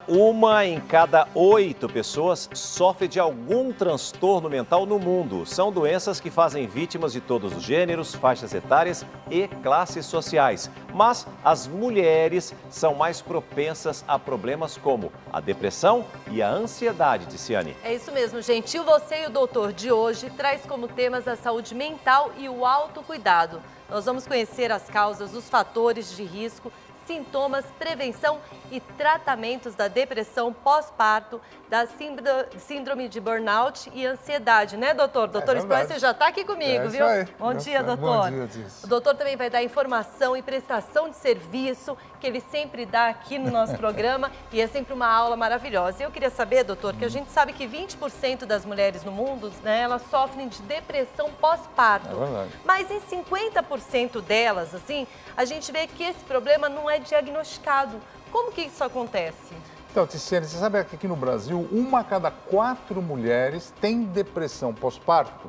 Uma em cada 8 pessoas sofre de algum transtorno mental no mundo. São doenças que fazem vítimas de todos os gêneros, faixas etárias e classes sociais. Mas as mulheres são mais propensas a problemas como a depressão e a ansiedade, Ticiane. É isso mesmo, gente. E o Você e o Doutor de hoje traz como temas a saúde mental e o autocuidado. Nós vamos conhecer as causas, os fatores de risco, sintomas, prevenção e tratamentos da depressão pós-parto, da síndrome de burnout e ansiedade, né, doutor? Doutor Espanha, você já está aqui comigo, viu? Aí. Bom dia, doutor. Bom dia, Diz. O doutor também vai dar informação e prestação de serviço, que ele sempre dá aqui no nosso programa, e é sempre uma aula maravilhosa. E eu queria saber, doutor, que a gente sabe que 20% das mulheres no mundo, né, elas sofrem de depressão pós-parto. É verdade. Mas em 50% delas, assim, a gente vê que esse problema não é diagnosticado. Como que isso acontece? Então, Ticiane, você sabe que aqui no Brasil, 1 a cada 4 mulheres tem depressão pós-parto.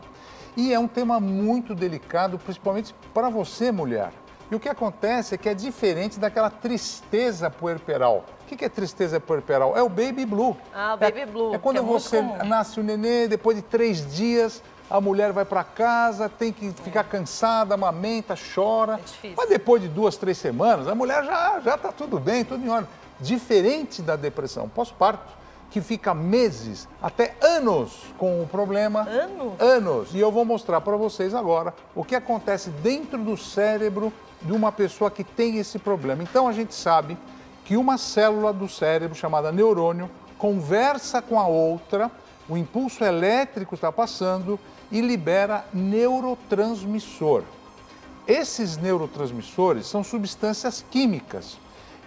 E é um tema muito delicado, principalmente para você, mulher. E o que acontece é que é diferente daquela tristeza puerperal. O que é tristeza puerperal? É o baby blue. Ah, o baby blue. É quando você nasce o nenê, depois de 3 dias, a mulher vai para casa, tem que ficar cansada, amamenta, chora. É difícil. Mas depois de 2, 3 semanas, a mulher já está tudo bem, tudo em ordem. Diferente da depressão pós-parto, que fica meses, até anos com o problema. Anos? Anos. E eu vou mostrar para vocês agora o que acontece dentro do cérebro de uma pessoa que tem esse problema. Então a gente sabe que uma célula do cérebro, chamada neurônio, conversa com a outra, o impulso elétrico está passando e libera neurotransmissor. Esses neurotransmissores são substâncias químicas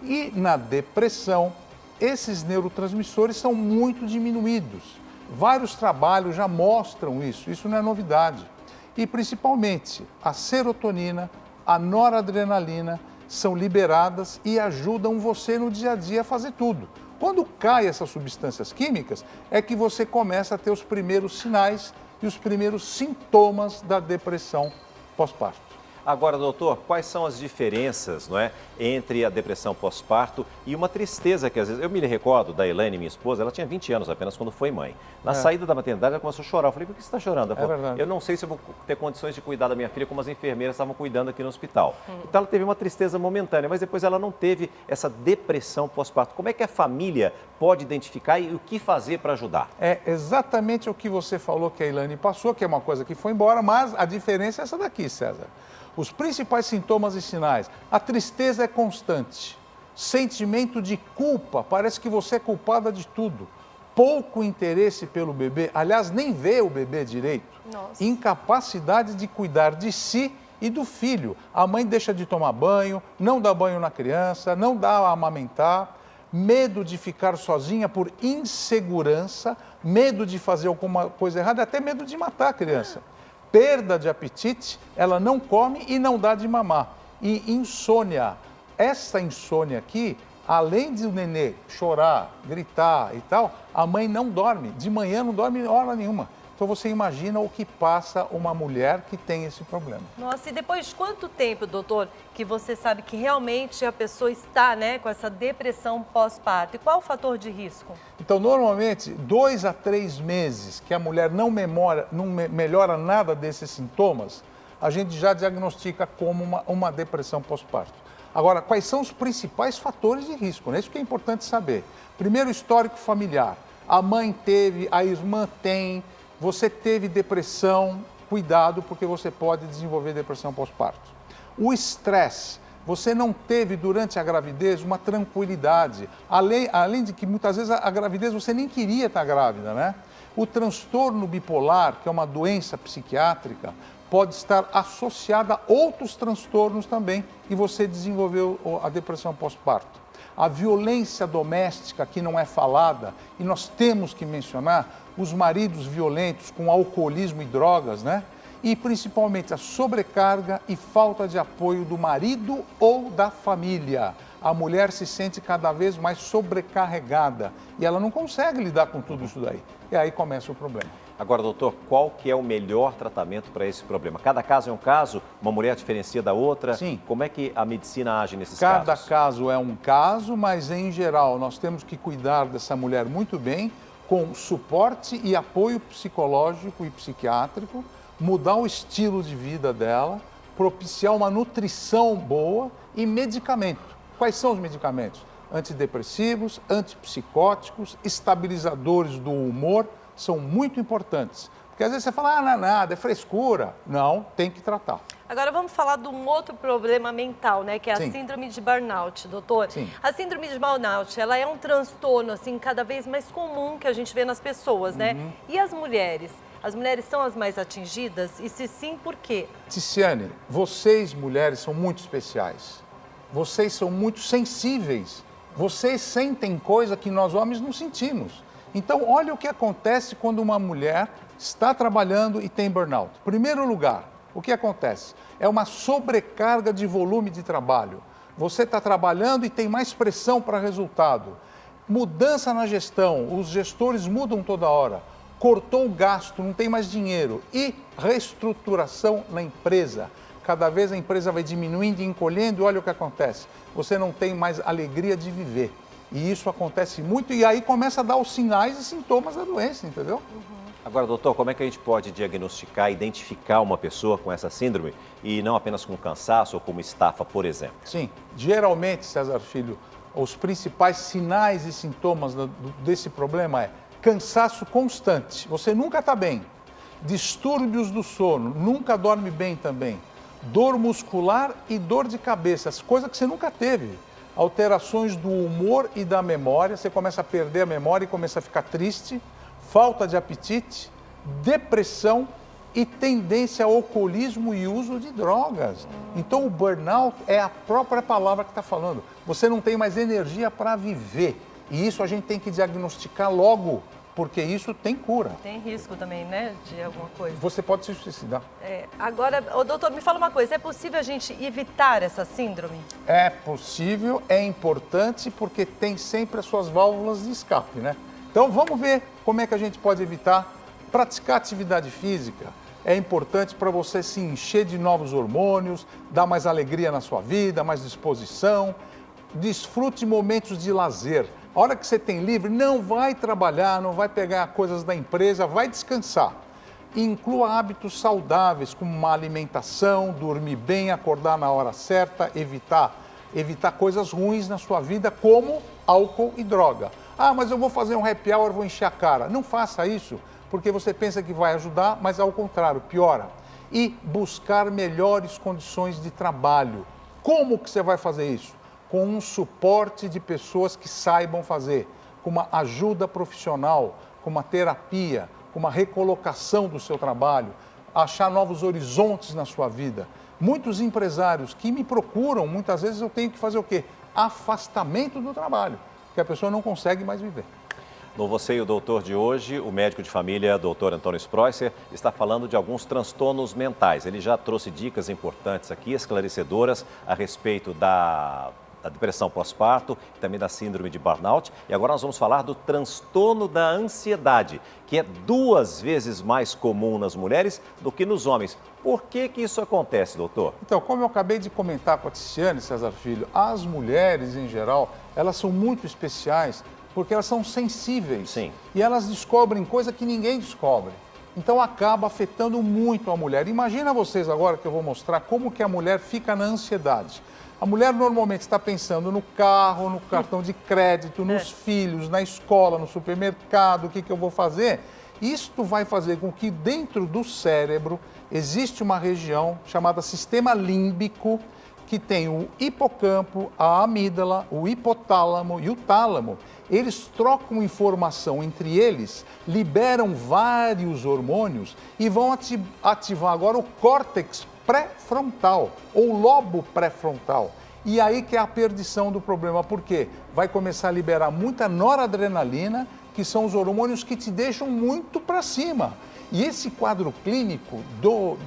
e na depressão esses neurotransmissores são muito diminuídos. Vários trabalhos já mostram isso não é novidade. E principalmente a serotonina, a noradrenalina são liberadas e ajudam você no dia a dia a fazer tudo. Quando caem essas substâncias químicas, é que você começa a ter os primeiros sinais e os primeiros sintomas da depressão pós-parto. Agora, doutor, quais são as diferenças, não é, entre a depressão pós-parto e uma tristeza que às vezes... Eu me recordo da Elaine, minha esposa, ela tinha 20 anos apenas quando foi mãe. Na saída da maternidade, ela começou a chorar. Eu falei, por que você está chorando? Ela falou, verdade. eu não sei se eu vou ter condições de cuidar da minha filha como as enfermeiras estavam cuidando aqui no hospital. Então, ela teve uma tristeza momentânea, mas depois ela não teve essa depressão pós-parto. Como é que a família pode identificar e o que fazer para ajudar? É exatamente o que você falou que a Elaine passou, que é uma coisa que foi embora, mas a diferença é essa daqui, César. Os principais sintomas e sinais: a tristeza é constante, sentimento de culpa, parece que você é culpada de tudo, pouco interesse pelo bebê, aliás, nem vê o bebê direito, Nossa. Incapacidade de cuidar de si e do filho. A mãe deixa de tomar banho, não dá banho na criança, não dá a amamentar, medo de ficar sozinha por insegurança, medo de fazer alguma coisa errada, até medo de matar a criança. Perda de apetite, ela não come e não dá de mamar. E insônia. Essa insônia aqui, além de o nenê chorar, gritar e tal, a mãe não dorme. De manhã não dorme hora nenhuma. Então você imagina o que passa uma mulher que tem esse problema. Nossa, e depois de quanto tempo, doutor, que você sabe que realmente a pessoa está, né, com essa depressão pós-parto? E qual o fator de risco? Então, normalmente, 2 a 3 meses que a mulher não melhora nada desses sintomas, a gente já diagnostica como uma depressão pós-parto. Agora, quais são os principais fatores de risco? Né? Isso que é importante saber. Primeiro, histórico familiar. A mãe teve, a irmã tem, você teve depressão, cuidado, porque você pode desenvolver depressão pós-parto. O estresse. Você não teve durante a gravidez uma tranquilidade, além de que muitas vezes a gravidez você nem queria estar grávida, né? O transtorno bipolar, que é uma doença psiquiátrica, pode estar associada a outros transtornos também e você desenvolveu a depressão pós-parto. A violência doméstica que não é falada, e nós temos que mencionar os maridos violentos com alcoolismo e drogas, né? E principalmente a sobrecarga e falta de apoio do marido ou da família. A mulher se sente cada vez mais sobrecarregada e ela não consegue lidar com tudo isso daí. E aí começa o problema. Agora, doutor, qual que é o melhor tratamento para esse problema? Cada caso é um caso? Uma mulher diferencia da outra? Sim. Como é que a medicina age nesses casos? Cada caso é um caso, mas em geral nós temos que cuidar dessa mulher muito bem, com suporte e apoio psicológico e psiquiátrico, mudar o estilo de vida dela, propiciar uma nutrição boa e medicamento. Quais são os medicamentos? Antidepressivos, antipsicóticos, estabilizadores do humor, são muito importantes. Porque às vezes você fala, não é nada, é frescura. Não, tem que tratar. Agora vamos falar de um outro problema mental, né? Que é a Sim. síndrome de burnout, doutor. Sim. A síndrome de burnout, ela é um transtorno, assim, cada vez mais comum que a gente vê nas pessoas, né? E as mulheres? As mulheres são as mais atingidas? E se sim, por quê? Ticiane, vocês mulheres são muito especiais. Vocês são muito sensíveis. Vocês sentem coisa que nós homens não sentimos. Então, olha o que acontece quando uma mulher está trabalhando e tem burnout. Primeiro lugar, o que acontece? É uma sobrecarga de volume de trabalho. Você está trabalhando e tem mais pressão para resultado. Mudança na gestão, os gestores mudam toda hora. Cortou o gasto, não tem mais dinheiro. E reestruturação na empresa. Cada vez a empresa vai diminuindo e encolhendo e olha o que acontece. Você não tem mais alegria de viver. E isso acontece muito e aí começa a dar os sinais e sintomas da doença, entendeu? Agora, doutor, como é que a gente pode diagnosticar, identificar uma pessoa com essa síndrome e não apenas com cansaço ou como estafa, por exemplo? Sim, geralmente, César Filho, os principais sinais e sintomas desse problema é cansaço constante, você nunca está bem, distúrbios do sono, nunca dorme bem também, dor muscular e dor de cabeça, as coisas que você nunca teve. Alterações do humor e da memória, você começa a perder a memória e começa a ficar triste, falta de apetite, depressão e tendência ao alcoolismo e uso de drogas. Então o burnout é a própria palavra que está falando. Você não tem mais energia para viver. E isso a gente tem que diagnosticar logo, porque isso tem cura. Tem risco também, né, de alguma coisa. Você pode se suicidar. Agora, doutor, me fala uma coisa, é possível a gente evitar essa síndrome? É possível, é importante, porque tem sempre as suas válvulas de escape, né? Então vamos ver como é que a gente pode evitar. Praticar atividade física é importante para você se encher de novos hormônios, dar mais alegria na sua vida, mais disposição. Desfrute momentos de lazer. A hora que você tem livre, não vai trabalhar, não vai pegar coisas da empresa, vai descansar. Inclua hábitos saudáveis, como uma alimentação, dormir bem, acordar na hora certa, evitar coisas ruins na sua vida, como álcool e droga. Ah, mas eu vou fazer um happy hour, vou encher a cara. Não faça isso, porque você pensa que vai ajudar, mas ao contrário, piora. E buscar melhores condições de trabalho. Como que você vai fazer isso? Com um suporte de pessoas que saibam fazer, com uma ajuda profissional, com uma terapia, com uma recolocação do seu trabalho, achar novos horizontes na sua vida. Muitos empresários que me procuram, muitas vezes eu tenho que fazer o quê? Afastamento do trabalho, porque a pessoa não consegue mais viver. No Você e o Doutor de hoje, o médico de família, Dr. Antônio Spreuser, está falando de alguns transtornos mentais. Ele já trouxe dicas importantes aqui, esclarecedoras, a respeito da depressão pós-parto e também da síndrome de burnout. E agora nós vamos falar do transtorno da ansiedade, que é 2 vezes mais comum nas mulheres do que nos homens. Por que isso acontece, doutor? Então, como eu acabei de comentar com a Ticiane, César Filho, as mulheres em geral, elas são muito especiais porque elas são sensíveis. Sim. E elas descobrem coisa que ninguém descobre. Então acaba afetando muito a mulher. Imagina vocês agora que eu vou mostrar como que a mulher fica na ansiedade. A mulher normalmente está pensando no carro, no cartão de crédito, nos filhos, na escola, no supermercado, o que eu vou fazer. Isto vai fazer com que dentro do cérebro existe uma região chamada sistema límbico, que tem o hipocampo, a amígdala, o hipotálamo e o tálamo. Eles trocam informação entre eles, liberam vários hormônios e vão ativar agora o córtex pré-frontal ou lobo pré-frontal. E aí que é a perdição do problema, porque vai começar a liberar muita noradrenalina, que são os hormônios que te deixam muito para cima. E esse quadro clínico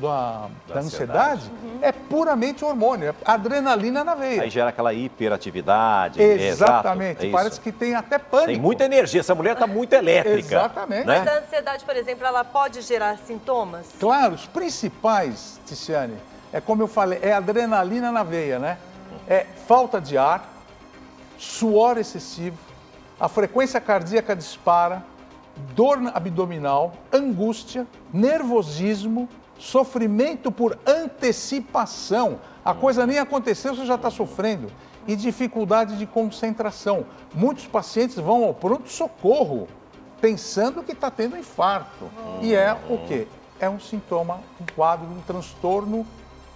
da ansiedade é puramente hormônio, é adrenalina na veia. Aí gera aquela hiperatividade. Exatamente, exato, parece que tem até pânico. Tem muita energia, essa mulher está muito elétrica. Exatamente. Né? Mas a ansiedade, por exemplo, ela pode gerar sintomas? Claro, os principais, Ticiane, é como eu falei, é adrenalina na veia, né? É falta de ar, suor excessivo, a frequência cardíaca dispara, dor abdominal, angústia, nervosismo, sofrimento por antecipação. A coisa nem aconteceu, você já está sofrendo. E dificuldade de concentração. Muitos pacientes vão ao pronto-socorro pensando que está tendo infarto. E é o quê? É um sintoma, um quadro, um transtorno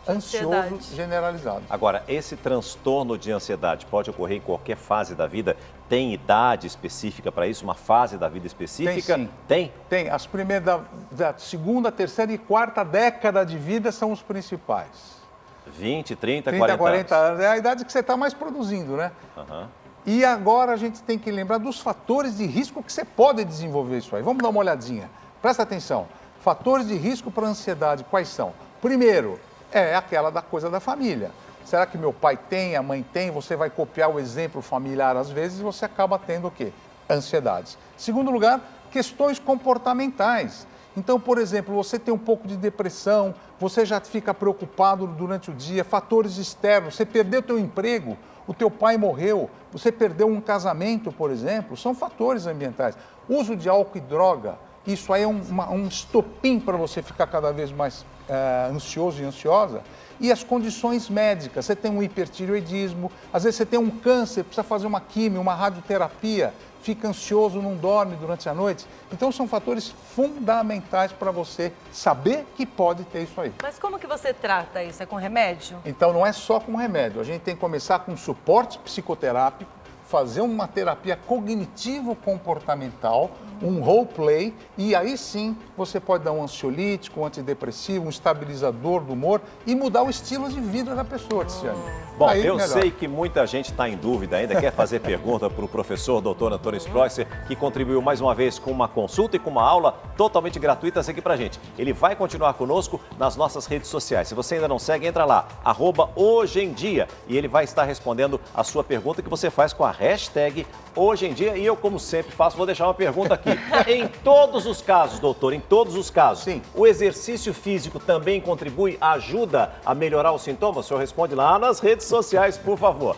ansioso Ansiedade. generalizado. Agora, esse transtorno de ansiedade pode ocorrer em qualquer fase da vida? Tem idade específica para isso? Uma fase da vida específica? Tem, sim. Tem? Tem. As primeiras da segunda, terceira e quarta década de vida são os principais. 20, 30, 30, 40 anos. É a idade que você está mais produzindo, né? Aham. E agora a gente tem que lembrar dos fatores de risco que você pode desenvolver isso aí. Vamos dar uma olhadinha. Presta atenção. Fatores de risco para ansiedade, quais são? Primeiro, é aquela da coisa da família. Será que meu pai tem, a mãe tem? Você vai copiar o exemplo familiar às vezes e você acaba tendo o quê? Ansiedades. Segundo lugar, questões comportamentais. Então, por exemplo, você tem um pouco de depressão, você já fica preocupado durante o dia, fatores externos, você perdeu o teu emprego, o teu pai morreu, você perdeu um casamento, por exemplo, são fatores ambientais. Uso de álcool e droga, isso aí é um estopim para você ficar cada vez mais ansioso e ansiosa. E as condições médicas, você tem um hipertireoidismo, às vezes você tem um câncer, precisa fazer uma quimio, uma radioterapia, fica ansioso, não dorme durante a noite. Então são fatores fundamentais para você saber que pode ter isso aí. Mas como que você trata isso? É com remédio? Então não é só com remédio, a gente tem que começar com suporte psicoterápico, fazer uma terapia cognitivo-comportamental, um role play, e aí sim você pode dar um ansiolítico, um antidepressivo, um estabilizador do humor e mudar o estilo de vida da pessoa, Tiziane. Bom, Aí, eu melhor. sei que muita gente está em dúvida ainda, quer fazer pergunta para o professor Dr. Antônio Spreusser, que contribuiu mais uma vez com uma consulta e com uma aula totalmente gratuitas aqui para a gente. Ele vai continuar conosco nas nossas redes sociais. Se você ainda não segue, entra lá, @hojeemdia, e ele vai estar respondendo a sua pergunta que você faz com a hashtag Hoje em Dia. E eu, como sempre faço, vou deixar uma pergunta aqui. Em todos os casos, doutor, em todos os casos, Sim. o exercício físico também contribui, ajuda a melhorar os sintomas? O senhor responde lá nas redes sociais, por favor.